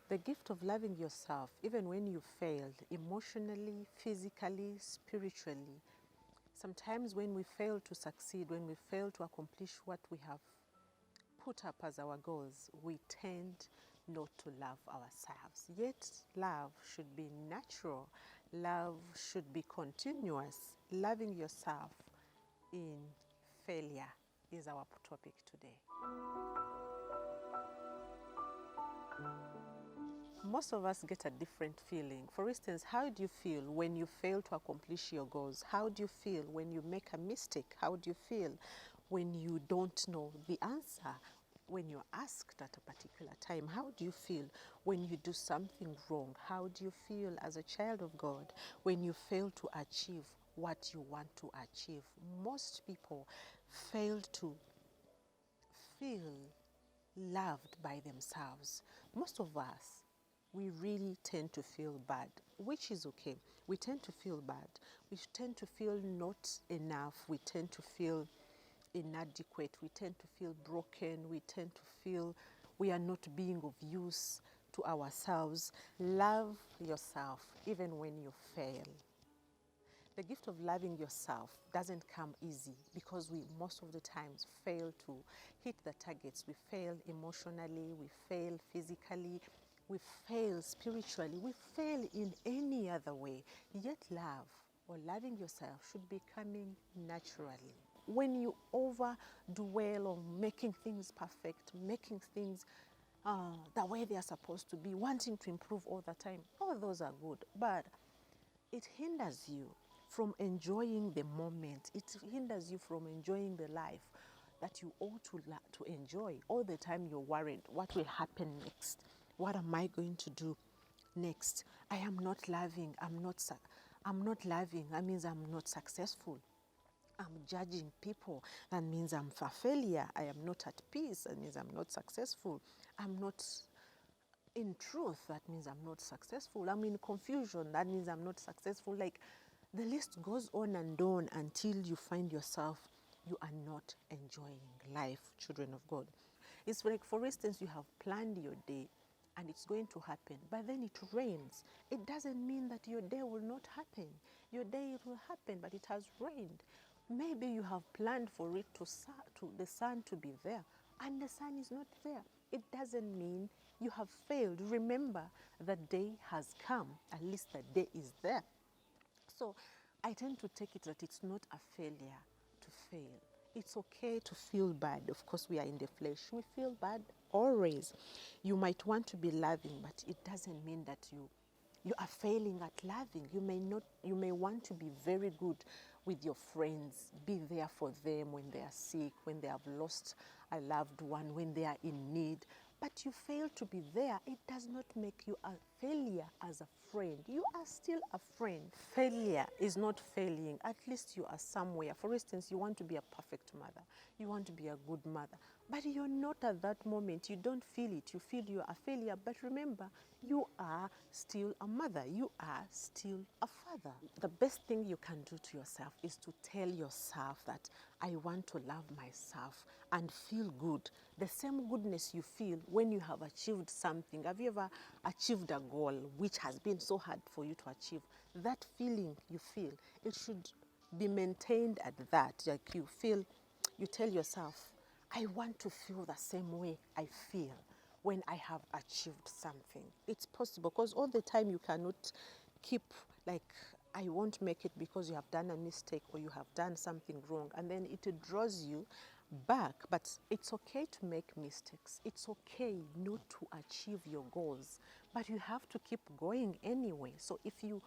The gift of loving yourself, even when you failed emotionally, physically, spiritually. Sometimes when we fail to succeed, when we fail to accomplish what we have put up as our goals, we tend not to love ourselves. Yet love should be natural. Love should be continuous. Loving yourself in failure is our topic today. Most of us get a different feeling. For instance, how do you feel when you fail to accomplish your goals? How do you feel when you make a mistake? How do you feel when you don't know the answer? When you're asked at a particular time, how do you feel when you do something wrong? How do you feel as a child of God when you fail to achieve what you want to achieve? Most people fail to feel loved by themselves. Most of us, we really tend to feel bad, which is okay. We tend to feel bad. We tend to feel not enough. We tend to feel inadequate. We tend to feel broken. We tend to feel we are not being of use to ourselves. Love yourself even when you fail. The gift of loving yourself doesn't come easy because we most of the times fail to hit the targets. We fail emotionally, we fail physically, we fail spiritually, we fail in any other way. Yet love or loving yourself should be coming naturally. When you overdwell on making things perfect, making things the way they are supposed to be, wanting to improve all the time, all those are good. But it hinders you from enjoying the moment. It hinders you from enjoying the life that you ought to enjoy. All the time you're worried, what will happen next? What am I going to do next? I am not loving, I'm not loving, that means I'm not successful. I'm judging people, that means I'm a failure. I am not at peace, that means I'm not successful. I'm not in truth, that means I'm not successful. I'm in confusion, that means I'm not successful. Like the list goes on and on until you find yourself, you are not enjoying life, children of God. It's like, for instance, you have planned your day and it's going to happen, but then it rains. It doesn't mean that your day will not happen. Your day will happen, but it has rained. Maybe you have planned for it to the sun to be there, and the sun is not there. It doesn't mean you have failed. Remember, the day has come. At least the day is there. So I tend to take it that it's not a failure to fail. It's okay to feel bad. Of course, we are in the flesh. We feel bad always. You might want to be loving, but it doesn't mean that you are failing at loving. You may want to be very good with your friends, be there for them when they are sick, when they have lost a loved one, when they are in need, but you fail to be there. It does not make you a failure as a friend. You are still a friend. Failure is not failing. At least you are somewhere. For instance, you want to be a perfect mother. You want to be a good mother, but you're not at that moment. You don't feel it. You feel you are a failure, but remember, you are still a mother. You are still a father. The best thing you can do to yourself is to tell yourself that I want to love myself and feel good. The same goodness you feel when you have achieved something. Have you ever achieved a goal which has been so hard for you to achieve? That feeling you feel, it should be maintained at that. Like you feel, you tell yourself, I want to feel the same way I feel when I have achieved something. It's possible because all the time you cannot keep like, I won't make it because you have done a mistake or you have done something wrong, and then it draws you back. But it's okay to make mistakes. It's okay not to achieve your goals, but you have to keep going anyway. So if you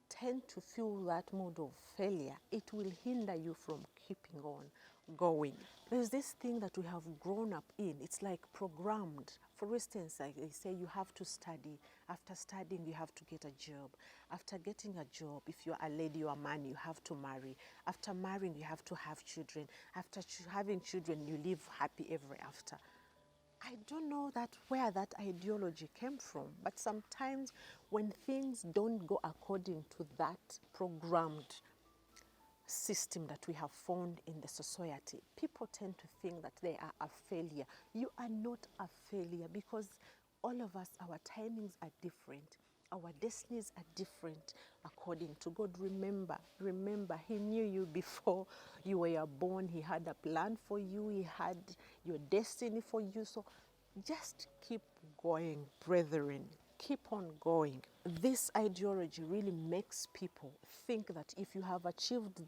tend to feel that mode of failure, it will hinder you from keeping on going. There's this thing that we have grown up in. It's like programmed. For instance, like they say you have to study. After studying, you have to get a job. After getting a job, if you're a lady or a man, you have to marry. After marrying, you have to have children. After having children, you live happy ever after. I don't know where that ideology came from, but sometimes when things don't go according to that programmed system that we have found in the society, people tend to think that they are a failure. You are not a failure because All of us, our timings are different. Our destinies are different according to God. Remember, He knew you before you were born. He had a plan for you. He had your destiny for you. So just keep going, brethren. Keep on going. This ideology really makes people think that if you have achieved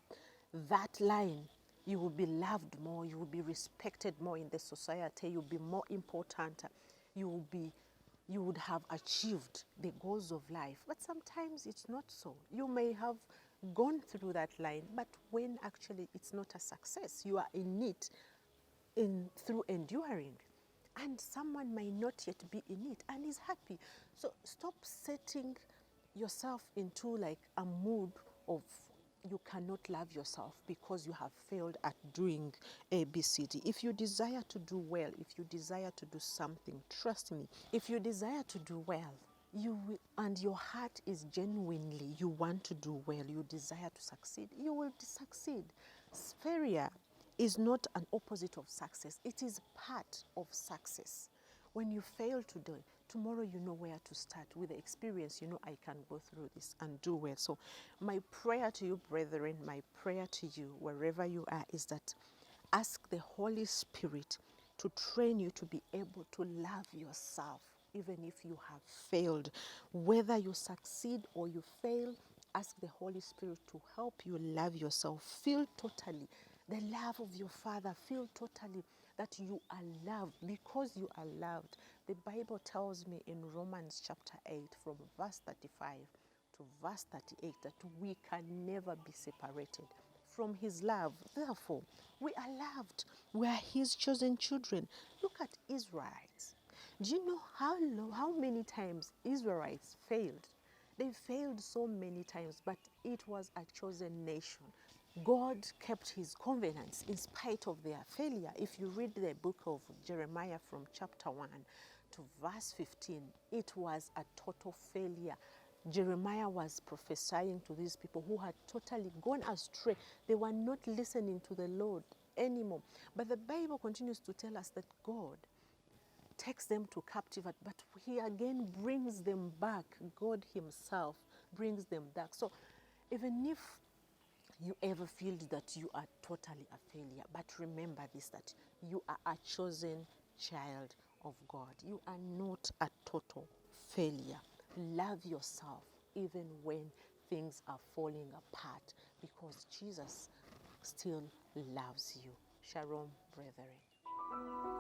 that line, you will be loved more, you will be respected more in the society, you'll be more important, you would have achieved the goals of life. But sometimes it's not so. You may have gone through that line, but when actually it's not a success, you are in it through enduring. And someone may not yet be in it and is happy. So stop setting yourself into like a mood of you cannot love yourself because you have failed at doing A, B, C, D. If you desire to do well, if you desire to do something, trust me, if you desire to do well, you will, and your heart is genuinely, you want to do well, you desire to succeed, you will succeed. Failure is not an opposite of success. It is part of success. When you fail today, tomorrow you know where to start. With the experience, you know I can go through this and do well. So my prayer to you, brethren, my prayer to you, wherever you are, is that ask the Holy Spirit to train you to be able to love yourself, even if you have failed. Whether you succeed or you fail, ask the Holy Spirit to help you love yourself. Feel totally the love of your Father. Feel totally that you are loved because you are loved. The Bible tells me in Romans chapter 8 from verse 35 to verse 38 that we can never be separated from his love. Therefore, we are loved. We are his chosen children. Look at Israelites. Do you know how many times Israelites failed? They failed so many times, but it was a chosen nation. God kept his covenants in spite of their failure. If you read the book of Jeremiah from chapter 1 to verse 15, it was a total failure. Jeremiah was prophesying to these people who had totally gone astray. They were not listening to the Lord anymore. But the Bible continues to tell us that God takes them to captivity, but he again brings them back. God himself brings them back. So even if you ever feel that you are totally a failure, but remember this, that you are a chosen child of God. You are not a total failure. Love yourself even when things are falling apart, because Jesus still loves you. Shalom, brethren.